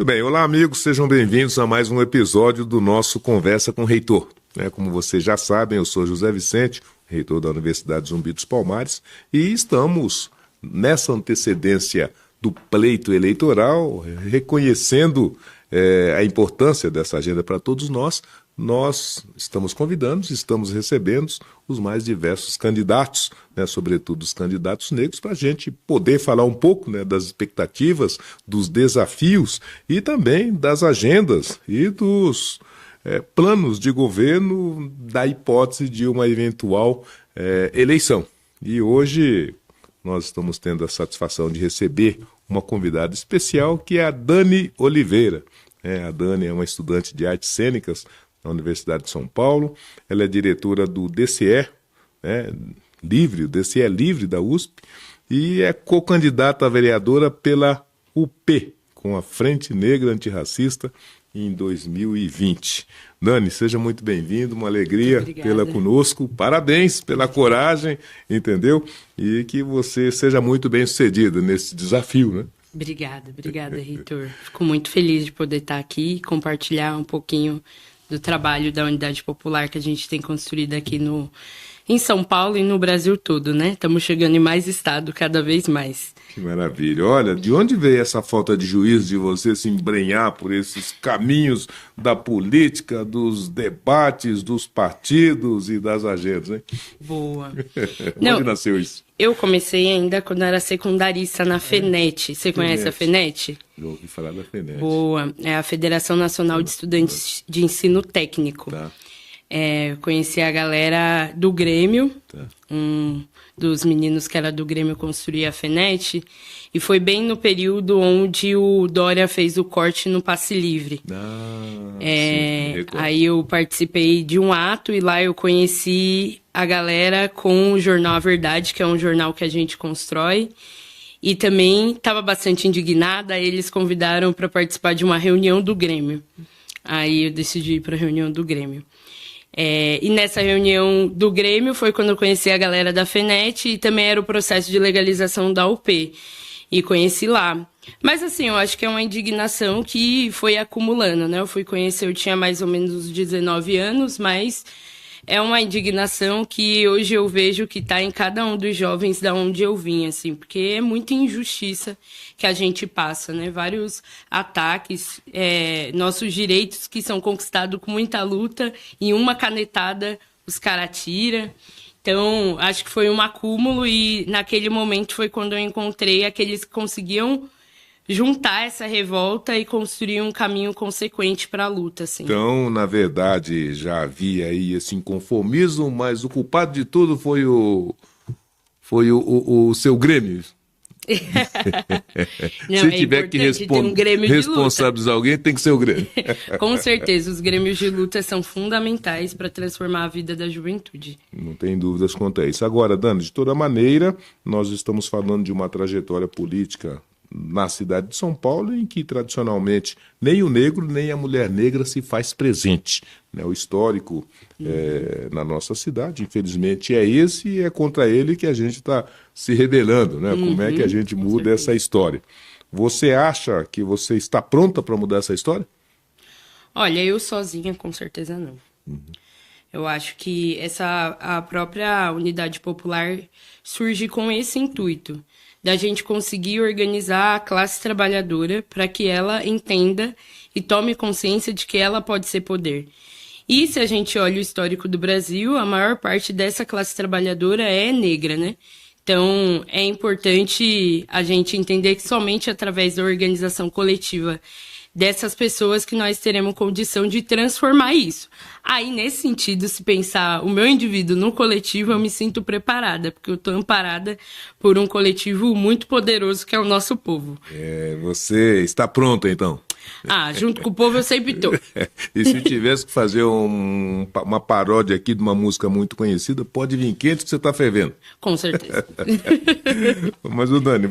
Muito bem, olá amigos, sejam bem-vindos a mais um episódio do nosso Conversa com o Reitor. Como vocês já sabem, eu sou José Vicente, reitor da Universidade Zumbi dos Palmares, e estamos nessa antecedência do pleito eleitoral, reconhecendo a importância dessa agenda para todos nós. Nós estamos convidando, estamos recebendo os mais diversos candidatos, sobretudo os candidatos negros, para a gente poder falar um pouco das expectativas, dos desafios e também das agendas e dos planos de governo da hipótese de uma eventual eleição. E hoje nós estamos tendo a satisfação de receber uma convidada especial, que é a Dani Oliveira. A Dani é uma estudante de artes cênicas na Universidade de São Paulo. Ela é diretora do DCE, Livre, o DCE Livre da USP, e é co-candidata a vereadora pela UP, com a Frente Negra Antirracista, em 2020. Dani, seja muito bem-vindo, uma alegria tê-la conosco, parabéns pela coragem, entendeu? E que você seja muito bem-sucedida nesse desafio, né? Obrigada, reitor. Fico muito feliz de poder estar aqui e compartilhar um pouquinho do trabalho da Unidade Popular que a gente tem construído aqui em São Paulo e no Brasil todo, né? Estamos chegando em mais estado cada vez mais. Que maravilha. Olha, de onde veio essa falta de juízo de você se embrenhar por esses caminhos da política, dos debates, dos partidos e das agendas, hein? Boa. Onde nasceu isso? Eu comecei ainda quando era secundarista na FENET. Você conhece a FENET? Eu ouvi falar da FENET. Boa. É a Federação Nacional de Estudantes de Ensino Técnico. Tá. Conheci a galera do Grêmio, um dos meninos que era do Grêmio construía a FENET, e foi bem no período onde o Dória fez o corte no passe livre. Sim, aí eu participei de um ato e lá eu conheci a galera com o jornal A Verdade, que é um jornal que a gente constrói, e também estava bastante indignada. Eles convidaram para participar de uma reunião do Grêmio. Aí eu decidi ir para a reunião do Grêmio. E nessa reunião do Grêmio foi quando eu conheci a galera da FENET e também era o processo de legalização da UP. E conheci lá. Mas assim, eu acho que é uma indignação que foi acumulando, né? Eu fui conhecer, eu tinha mais ou menos uns 19 anos, mas é uma indignação que hoje eu vejo que está em cada um dos jovens da onde eu vim, assim, porque é muita injustiça que a gente passa, né? Vários ataques, nossos direitos que são conquistados com muita luta, em uma canetada os caras tiram. Então, acho que foi um acúmulo e naquele momento foi quando eu encontrei aqueles que conseguiam juntar essa revolta e construir um caminho consequente para a luta, assim. Então, na verdade, já havia aí esse inconformismo, mas o culpado de tudo foi o seu Grêmio. Não, se tiver que responsabilizar alguém, tem que ser o Grêmio. Com certeza, os grêmios de luta são fundamentais para transformar a vida da juventude. Não tem dúvidas quanto a isso. Agora, Dani, de toda maneira, nós estamos falando de uma trajetória política na cidade de São Paulo, em que tradicionalmente nem o negro nem a mulher negra se faz presente. O histórico na nossa cidade, infelizmente, é esse, e é contra ele que a gente está se rebelando. Como é que a gente muda essa história? Você acha que você está pronta para mudar essa história? Olha, eu sozinha com certeza não. Eu acho que a própria Unidade Popular surge com esse intuito, da gente conseguir organizar a classe trabalhadora para que ela entenda e tome consciência de que ela pode ser poder. E se a gente olha o histórico do Brasil, a maior parte dessa classe trabalhadora é negra, né? Então, é importante a gente entender que somente através da organização coletiva dessas pessoas que nós teremos condição de transformar isso. Aí, nesse sentido, se pensar o meu indivíduo no coletivo, eu me sinto preparada, porque eu estou amparada por um coletivo muito poderoso que é o nosso povo. Você está pronta, então? Junto com o povo eu sempre estou. E se tivesse que fazer uma paródia aqui de uma música muito conhecida, pode vir quente que você está fervendo. Com certeza. Mas, Dani,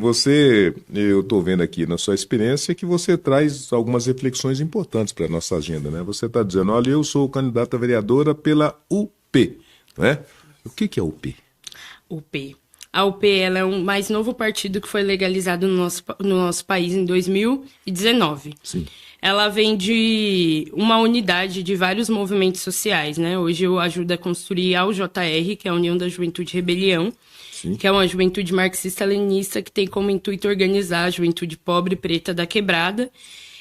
eu estou vendo aqui na sua experiência que você traz algumas reflexões importantes para a nossa agenda, né? Você está dizendo, olha, eu sou candidata a vereadora pela UP, né? O que é UP? UP. A UP ela é o mais novo partido que foi legalizado no nosso país em 2019. Sim. Ela vem de uma unidade de vários movimentos sociais, né? Hoje eu ajudo a construir a UJR, que é a União da Juventude Rebelião, Sim. que é uma juventude marxista-leninista que tem como intuito organizar a juventude pobre e preta da quebrada,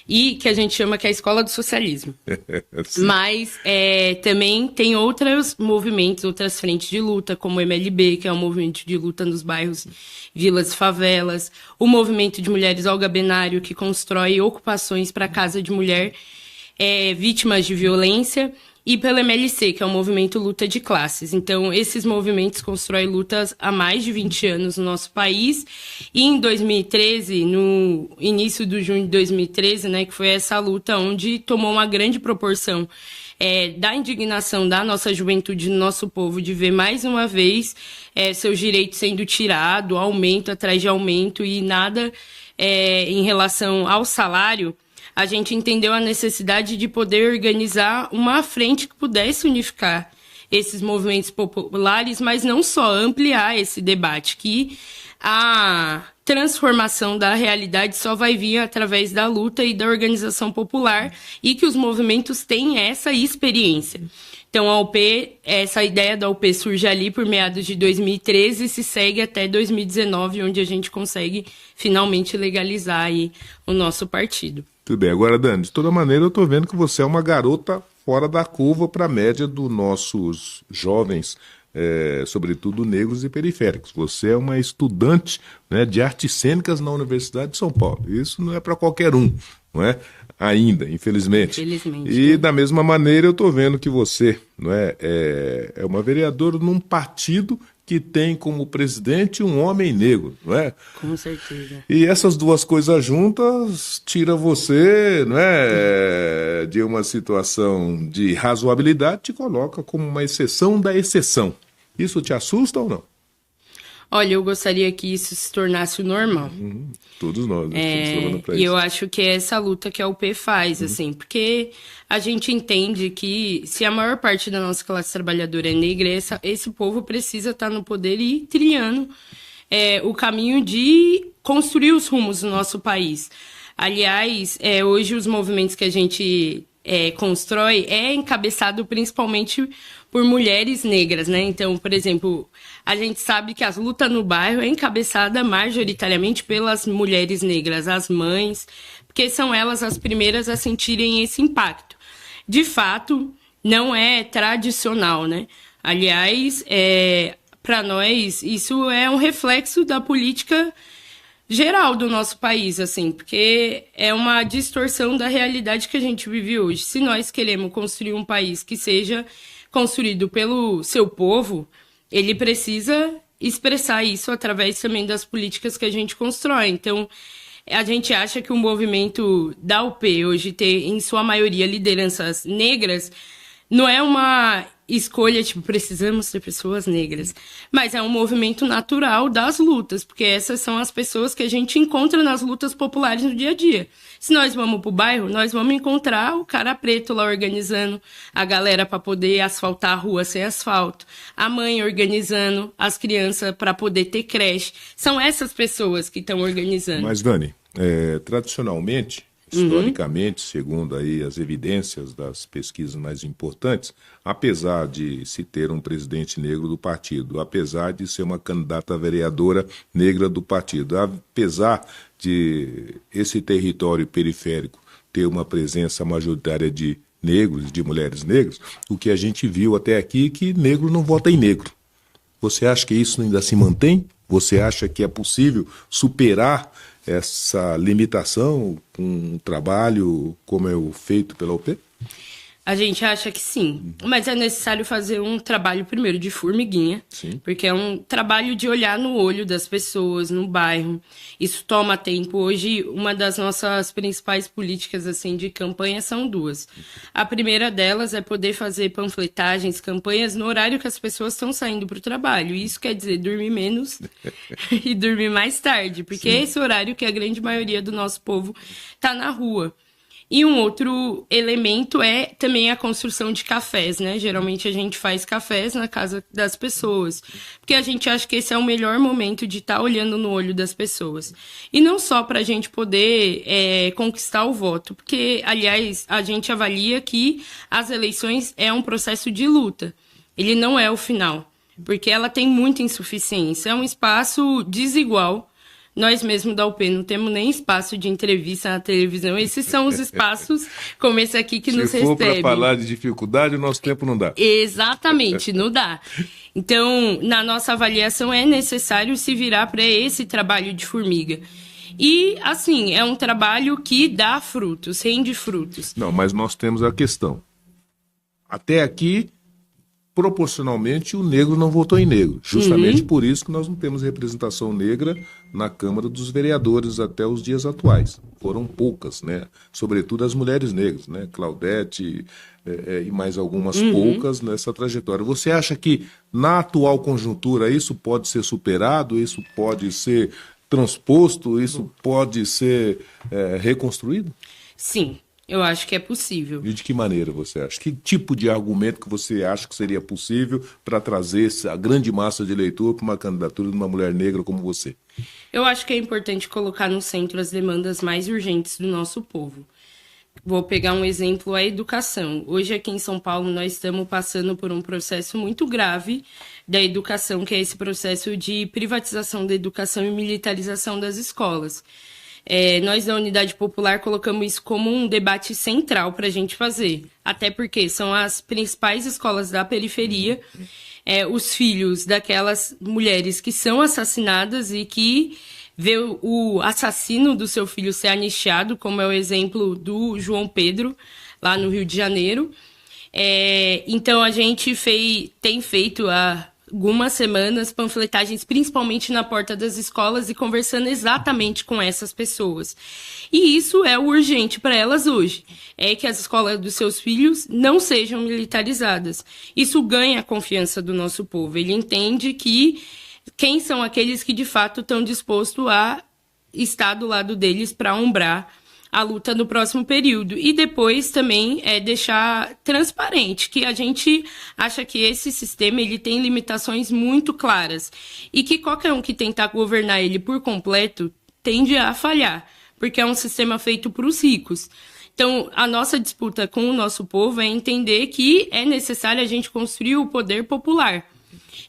e que a gente chama que é a escola do socialismo. Mas também tem outros movimentos, outras frentes de luta, como o MLB, que é um movimento de luta nos bairros, vilas e favelas, o movimento de mulheres Olga Benário, que constrói ocupações para casa de mulher vítimas de violência, e pelo MLC, que é o movimento Luta de Classes. Então, esses movimentos constroem lutas há mais de 20 anos no nosso país. E em 2013, no início do junho de 2013, né, que foi essa luta onde tomou uma grande proporção da indignação da nossa juventude, do nosso povo, de ver mais uma vez seus direitos sendo tirados, aumento atrás de aumento, e nada em relação ao salário. A gente entendeu a necessidade de poder organizar uma frente que pudesse unificar esses movimentos populares, mas não só ampliar esse debate, que a transformação da realidade só vai vir através da luta e da organização popular, e que os movimentos têm essa experiência. Então, a UP, essa ideia da UP surge ali por meados de 2013 e se segue até 2019, onde a gente consegue finalmente legalizar aí o nosso partido. Tudo bem. Agora, Dani, de toda maneira eu estou vendo que você é uma garota fora da curva para a média dos nossos jovens, sobretudo negros e periféricos. Você é uma estudante, né, de artes cênicas na Universidade de São Paulo. Isso não é para qualquer um, não é? Ainda, infelizmente. E da mesma maneira eu estou vendo que você, não é uma vereadora num partido que tem como presidente um homem negro, não é? Com certeza. E essas duas coisas juntas tira você, não é, de uma situação de razoabilidade, te coloca como uma exceção da exceção. Isso te assusta ou não? Olha, eu gostaria que isso se tornasse o normal. Todos nós estamos trabalhando para E isso. eu acho que é essa luta que a UP faz, assim, porque a gente entende que se a maior parte da nossa classe trabalhadora é negra, esse povo precisa estar no poder e ir trilhando o caminho de construir os rumos do nosso país. Aliás, hoje os movimentos que a gente constrói é encabeçado principalmente por mulheres negras, né? Então, por exemplo, a gente sabe que as lutas no bairro é encabeçada majoritariamente pelas mulheres negras, as mães, porque são elas as primeiras a sentirem esse impacto. De fato, não é tradicional, né? Aliás, para nós, isso é um reflexo da política geral do nosso país, assim, porque é uma distorção da realidade que a gente vive hoje. Se nós queremos construir um país que seja construído pelo seu povo, ele precisa expressar isso através também das políticas que a gente constrói. Então, a gente acha que o movimento da UP hoje ter, em sua maioria, lideranças negras, não é uma escolha, tipo, precisamos ter pessoas negras, mas é um movimento natural das lutas, porque essas são as pessoas que a gente encontra nas lutas populares no dia a dia. Se nós vamos pro bairro, nós vamos encontrar o cara preto lá organizando a galera para poder asfaltar a rua sem asfalto, a mãe organizando as crianças para poder ter creche. São essas pessoas que estão organizando. Mas, Dani, tradicionalmente, historicamente, segundo aí as evidências das pesquisas mais importantes, apesar de se ter um presidente negro do partido, apesar de ser uma candidata a vereadora negra do partido, apesar de esse território periférico ter uma presença majoritária de negros, de mulheres negras, o que a gente viu até aqui é que negro não vota em negro. Você acha que isso ainda se mantém? Você acha que é possível superar essa limitação com um trabalho como é o feito pela UP? A gente acha que sim, mas é necessário fazer um trabalho primeiro de formiguinha, sim, porque é um trabalho de olhar no olho das pessoas, no bairro. Isso toma tempo. Hoje, uma das nossas principais políticas assim de campanha são duas. A primeira delas é poder fazer panfletagens, campanhas no horário que as pessoas estão saindo para o trabalho. Isso quer dizer dormir menos e dormir mais tarde, porque é esse horário que a grande maioria do nosso povo está na rua. E um outro elemento é também a construção de cafés, né? Geralmente a gente faz cafés na casa das pessoas, porque a gente acha que esse é o melhor momento de estar olhando no olho das pessoas. E não só para a gente poder conquistar o voto, porque, aliás, a gente avalia que as eleições é um processo de luta. Ele não é o final, porque ela tem muita insuficiência. É um espaço desigual. Nós mesmos da UP não temos nem espaço de entrevista na televisão. Esses são os espaços como esse aqui que nos recebem. Se for para falar de dificuldade, o nosso tempo não dá. Exatamente, não dá. Então, na nossa avaliação, é necessário se virar para esse trabalho de formiga. E, assim, é um trabalho que dá frutos, rende frutos. Não, mas nós temos a questão. Até aqui, proporcionalmente, o negro não votou em negro. Justamente por isso que nós não temos representação negra na Câmara dos Vereadores até os dias atuais. Foram poucas, né? Sobretudo as mulheres negras, né? Claudete e mais algumas poucas nessa trajetória. Você acha que, na atual conjuntura, isso pode ser superado, isso pode ser transposto, isso pode ser reconstruído? Sim. Eu acho que é possível. E de que maneira você acha? Que tipo de argumento que você acha que seria possível para trazer a grande massa de eleitor para uma candidatura de uma mulher negra como você? Eu acho que é importante colocar no centro as demandas mais urgentes do nosso povo. Vou pegar um exemplo, a educação. Hoje aqui em São Paulo nós estamos passando por um processo muito grave da educação, que é esse processo de privatização da educação e militarização das escolas. Nós da Unidade Popular colocamos isso como um debate central para a gente fazer, até porque são as principais escolas da periferia, os filhos daquelas mulheres que são assassinadas e que vê o assassino do seu filho ser anistiado, como é o exemplo do João Pedro, lá no Rio de Janeiro. Então a gente tem feito algumas semanas panfletagens, principalmente na porta das escolas e conversando exatamente com essas pessoas. E isso é o urgente para elas hoje, é que as escolas dos seus filhos não sejam militarizadas. Isso ganha a confiança do nosso povo. Ele entende que quem são aqueles que de fato estão dispostos a estar do lado deles para ombrar a luta no próximo período. E depois também deixar transparente que a gente acha que esse sistema ele tem limitações muito claras e que qualquer um que tentar governar ele por completo tende a falhar, porque é um sistema feito para os ricos. Então, a nossa disputa com o nosso povo é entender que é necessário a gente construir o poder popular.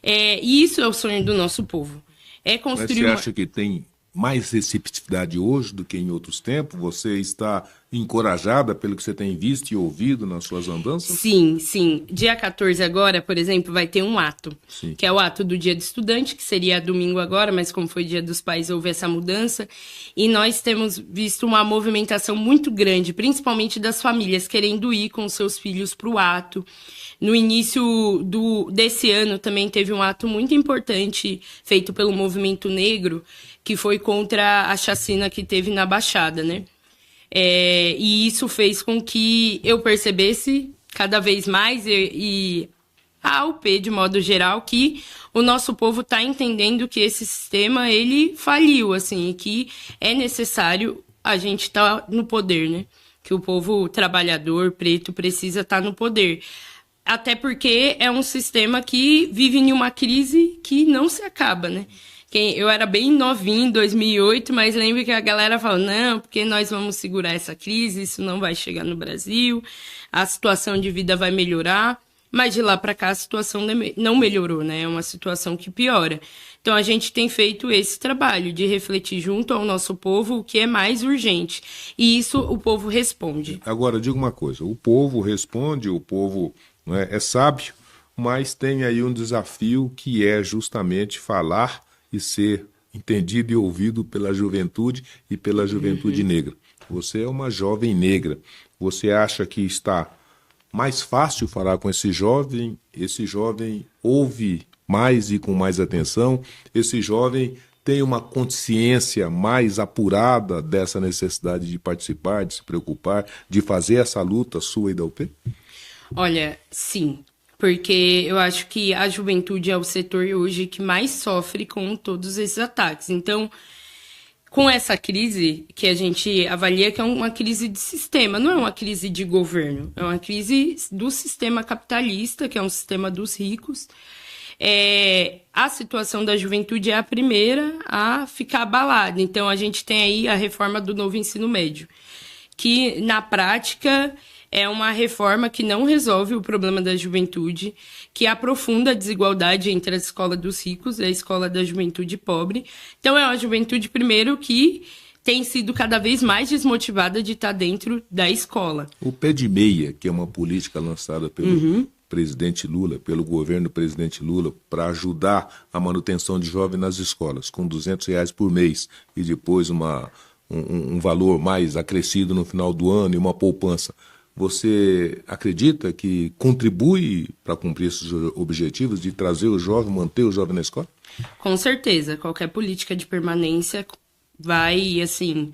E isso é o sonho do nosso povo. Mas você acha que tem mais receptividade hoje do que em outros tempos? Você está encorajada pelo que você tem visto e ouvido nas suas andanças? Sim, sim. Dia 14 agora, por exemplo, vai ter um ato, sim, que é o ato do Dia do Estudante, que seria domingo agora, mas como foi Dia dos Pais, houve essa mudança. E nós temos visto uma movimentação muito grande, principalmente das famílias querendo ir com seus filhos para o ato. No início desse ano também teve um ato muito importante feito pelo movimento negro, que foi contra a chacina que teve na Baixada, né? E isso fez com que eu percebesse cada vez mais, e a UP de modo geral, que o nosso povo está entendendo que esse sistema ele faliu, assim, e que é necessário a gente estar no poder, né? Que o povo trabalhador, preto, precisa estar no poder. Até porque é um sistema que vive em uma crise que não se acaba, né? Eu era bem novinha em 2008, mas lembro que a galera falou, não, porque nós vamos segurar essa crise, isso não vai chegar no Brasil, a situação de vida vai melhorar, mas de lá para cá a situação não melhorou, né? É uma situação que piora. Então a gente tem feito esse trabalho de refletir junto ao nosso povo o que é mais urgente, e isso o povo responde. Agora, diga uma coisa, o povo responde, o povo é sábio, mas tem aí um desafio que é justamente falar e ser entendido e ouvido pela juventude e pela juventude negra. Você é uma jovem negra. Você acha que está mais fácil falar com esse jovem ouve mais e com mais atenção, esse jovem tem uma consciência mais apurada dessa necessidade de participar, de se preocupar, de fazer essa luta sua e da UP? Olha, sim. Porque eu acho que a juventude é o setor hoje que mais sofre com todos esses ataques. Então, com essa crise que a gente avalia que é uma crise de sistema, não é uma crise de governo, é uma crise do sistema capitalista, que é um sistema dos ricos. A situação da juventude é a primeira a ficar abalada. Então, a gente tem aí a reforma do novo ensino médio, que, na prática, é uma reforma que não resolve o problema da juventude, que aprofunda a desigualdade entre a escola dos ricos e a escola da juventude pobre. Então, é uma juventude, primeiro, que tem sido cada vez mais desmotivada de estar dentro da escola. O pé de meia, que é uma política lançada pelo presidente Lula, pelo governo do presidente Lula, para ajudar a manutenção de jovens nas escolas, com R$200 por mês e depois um valor mais acrescido no final do ano e uma poupança. Você acredita que contribui para cumprir esses objetivos de trazer o jovem, manter o jovem na escola? Com certeza. Qualquer política de permanência vai, assim,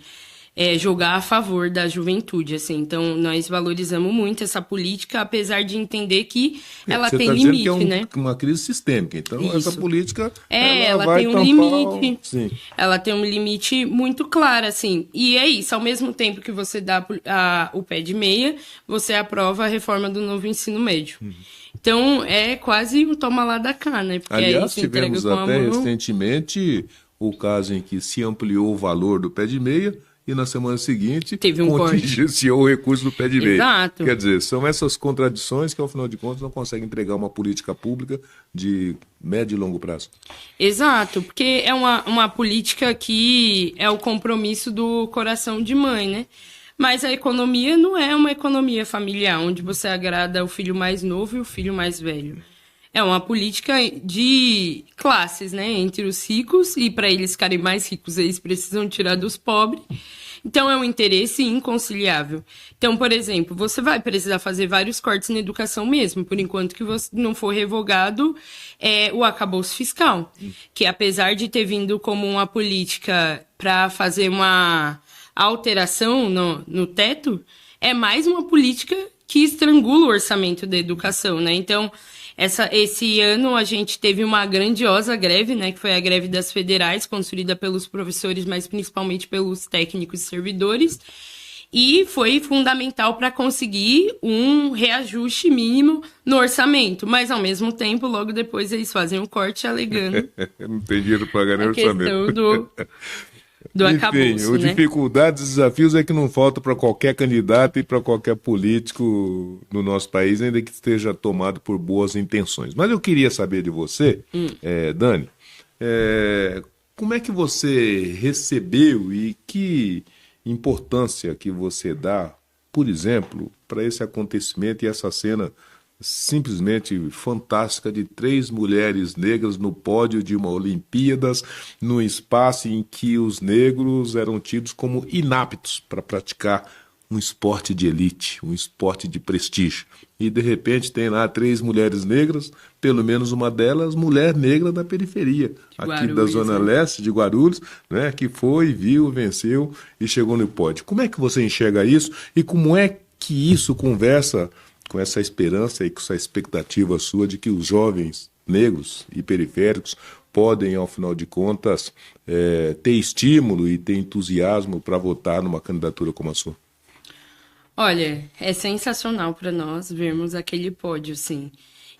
jogar a favor da juventude, assim. Então, nós valorizamos muito essa política, apesar de entender que ela você tem tá limite, dizendo que né? Uma crise sistêmica. Então, Isso. essa política ela vai tem um tampar limite. Sim. Ela tem um limite muito claro, assim. E é isso, ao mesmo tempo que você dá o pé de meia, você aprova a reforma do novo ensino médio. Então, é quase um toma lá da cá, né? Porque Aliás, aí se entrega tivemos com a até mão. recentemente o caso em que se ampliou o valor do pé de meia e na semana seguinte Teve um contingenciou o recurso do pé de meia. Exato. Quer dizer, são essas contradições que, ao final de contas, não conseguem entregar uma política pública de médio e longo prazo. Exato, porque é uma política que é o compromisso do coração de mãe, né? Mas a economia não é uma economia familiar, onde você agrada o filho mais novo e o filho mais velho. É uma política de classes, né? Entre os ricos, e para eles ficarem mais ricos, eles precisam tirar dos pobres. Então, é um interesse inconciliável. Então, por exemplo, você vai precisar fazer vários cortes na educação mesmo, por enquanto que você não for revogado o arcabouço fiscal, que apesar de ter vindo como uma política para fazer uma alteração no teto, é mais uma política que estrangula o orçamento da educação, né? Então, esse ano a gente teve uma grandiosa greve, né, que foi a greve das federais, construída pelos professores, mas principalmente pelos técnicos e servidores, e foi fundamental para conseguir um reajuste mínimo no orçamento, mas ao mesmo tempo, logo depois eles fazem um corte alegando Não tem dinheiro para pagar nem a questão orçamento. do Enfim, arcabouço, né? dificuldades e desafios é que não falta para qualquer candidato e para qualquer político no nosso país, ainda que esteja tomado por boas intenções. Mas eu queria saber de você, Dani, como é que você recebeu e que importância que você dá, por exemplo, para esse acontecimento e essa cena simplesmente fantástica de 3 mulheres negras no pódio de uma Olimpíadas, num espaço em que os negros eram tidos como inaptos para praticar um esporte de elite, um esporte de prestígio. E de repente tem lá 3 mulheres negras, pelo menos uma delas, mulher negra da periferia, aqui da Zona Leste de Guarulhos, né, que foi, viu, venceu e chegou no pódio. Como é que você enxerga isso e como é que isso conversa com essa esperança e com essa expectativa sua de que os jovens negros e periféricos podem, ao final de contas, ter estímulo e ter entusiasmo para votar numa candidatura como a sua? Olha, é sensacional para nós vermos aquele pódio, sim.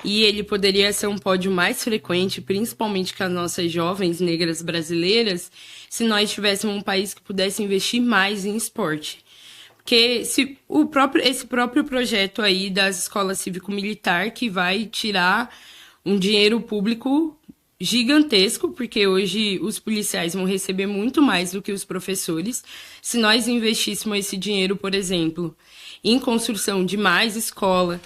E ele poderia ser um pódio mais frequente, principalmente com as nossas jovens negras brasileiras, se nós tivéssemos um país que pudesse investir mais em esporte. Porque esse próprio projeto aí das escolas cívico-militar que vai tirar um dinheiro público gigantesco, porque hoje os policiais vão receber muito mais do que os professores. Se nós investíssemos esse dinheiro, por exemplo, em construção de mais escola,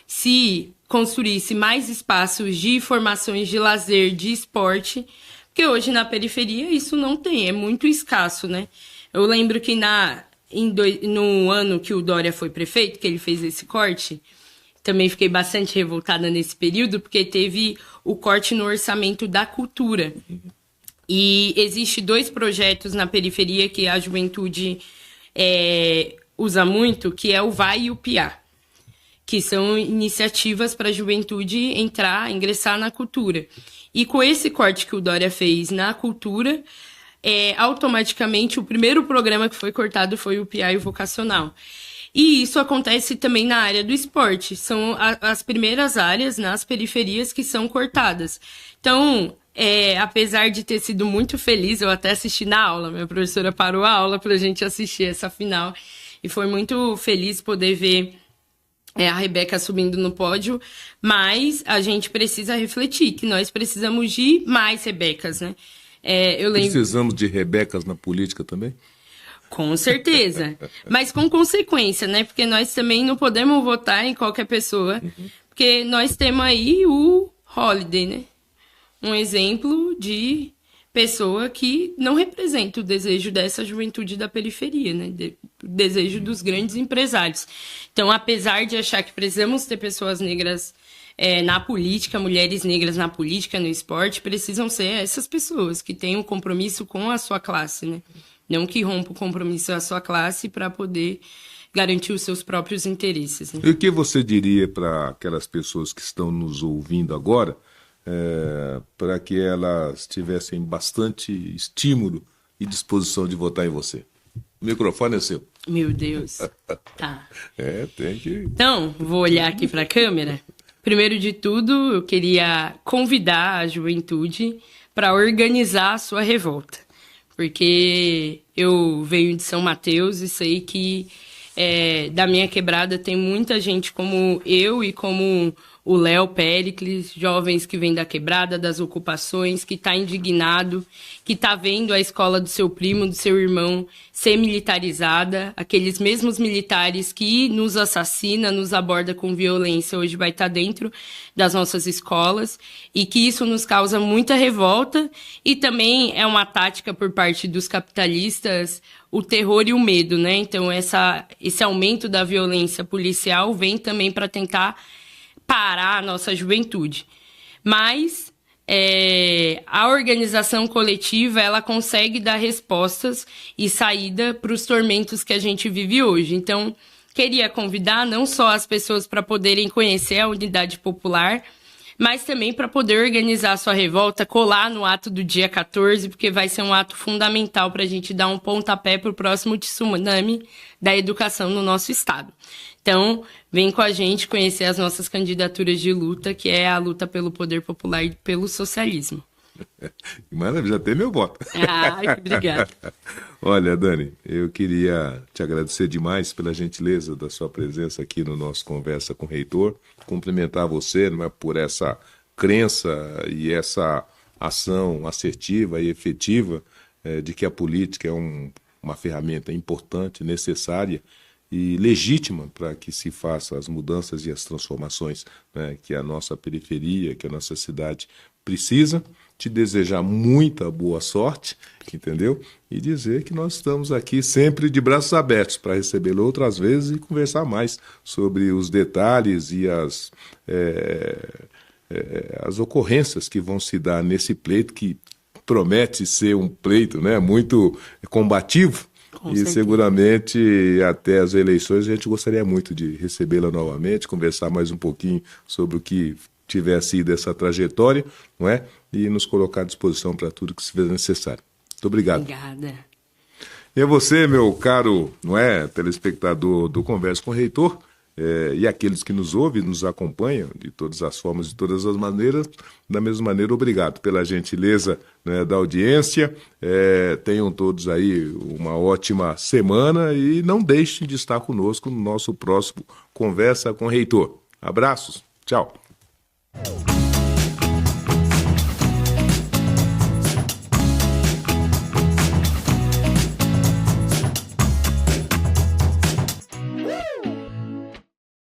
se construísse mais espaços de formações de lazer, de esporte, porque hoje na periferia isso não tem, é muito escasso, né? Eu lembro que no ano que o Dória foi prefeito, que ele fez esse corte, também fiquei bastante revoltada nesse período, porque teve o corte no orçamento da cultura. E existe 2 projetos na periferia que a juventude usa muito, que é o Vai e o Piá, que são iniciativas para a juventude ingressar na cultura. E com esse corte que o Dória fez na cultura, automaticamente o primeiro programa que foi cortado foi o PI vocacional. E isso acontece também na área do esporte. São as primeiras áreas nas periferias que são cortadas. Então, apesar de ter sido muito feliz, eu até assisti na aula. Minha professora parou a aula pra gente assistir essa final. E foi muito feliz poder ver a Rebeca subindo no pódio. Mas a gente precisa refletir que nós precisamos de mais Rebecas, né? Precisamos de Rebecas na política também? Com certeza, mas com consequência, né? Porque nós também não podemos votar em qualquer pessoa, porque nós temos aí o Holliday, né? Um exemplo de pessoa que não representa o desejo dessa juventude da periferia, né? O desejo dos grandes empresários. Então, apesar de achar que precisamos ter pessoas negras na política, mulheres negras na política, no esporte, precisam ser essas pessoas que têm um compromisso com a sua classe, né? Não que rompa o compromisso da sua classe para poder garantir os seus próprios interesses. Né? E o que você diria para aquelas pessoas que estão nos ouvindo agora, para que elas tivessem bastante estímulo e disposição de votar em você? O microfone é seu. Meu Deus. Tá. Tem que... Então, vou olhar aqui para a câmera. Primeiro de tudo, eu queria convidar a juventude para organizar a sua revolta. Porque eu venho de São Mateus e sei que da minha quebrada tem muita gente como eu e como o Léo Péricles, jovens que vêm da quebrada, das ocupações, que está indignado, que está vendo a escola do seu primo, do seu irmão ser militarizada, aqueles mesmos militares que nos assassina, nos aborda com violência, hoje vai estar dentro das nossas escolas, e que isso nos causa muita revolta, e também é uma tática por parte dos capitalistas, o terror e o medo, né? Então, esse aumento da violência policial vem também para tentar parar a nossa juventude. Mas a organização coletiva, ela consegue dar respostas e saída para os tormentos que a gente vive hoje. Então, queria convidar não só as pessoas para poderem conhecer a unidade popular, mas também para poder organizar a sua revolta, colar no ato do dia 14, porque vai ser um ato fundamental para a gente dar um pontapé para o próximo tsunami da educação no nosso estado. Então, vem com a gente conhecer as nossas candidaturas de luta, que é a luta pelo poder popular e pelo socialismo. Maravilha, já tem meu voto. Obrigada. Olha, Dani, eu queria te agradecer demais pela gentileza da sua presença aqui no nosso Conversa com o Reitor, cumprimentar você, não é, por essa crença e essa ação assertiva e efetiva de que a política é uma ferramenta importante, necessária e legítima para que se façam as mudanças e as transformações, né, que a nossa periferia, que a nossa cidade precisa. Te desejar muita boa sorte, entendeu? E dizer que nós estamos aqui sempre de braços abertos para recebê-lo outras vezes e conversar mais sobre os detalhes e as ocorrências que vão se dar nesse pleito, que promete ser um pleito, né, muito combativo. Com certeza. Seguramente até as eleições a gente gostaria muito de recebê-la novamente, conversar mais um pouquinho sobre o que tiver sido essa trajetória, não é? E nos colocar à disposição para tudo que se fizer necessário. Muito obrigado. Obrigada. E a você, meu caro, não é, telespectador do Conversa com o Reitor, e aqueles que nos ouvem, nos acompanham de todas as formas, de todas as maneiras, da mesma maneira, obrigado pela gentileza, né, da audiência. Tenham todos aí uma ótima semana e não deixem de estar conosco no nosso próximo Conversa com o Reitor. Abraços, tchau.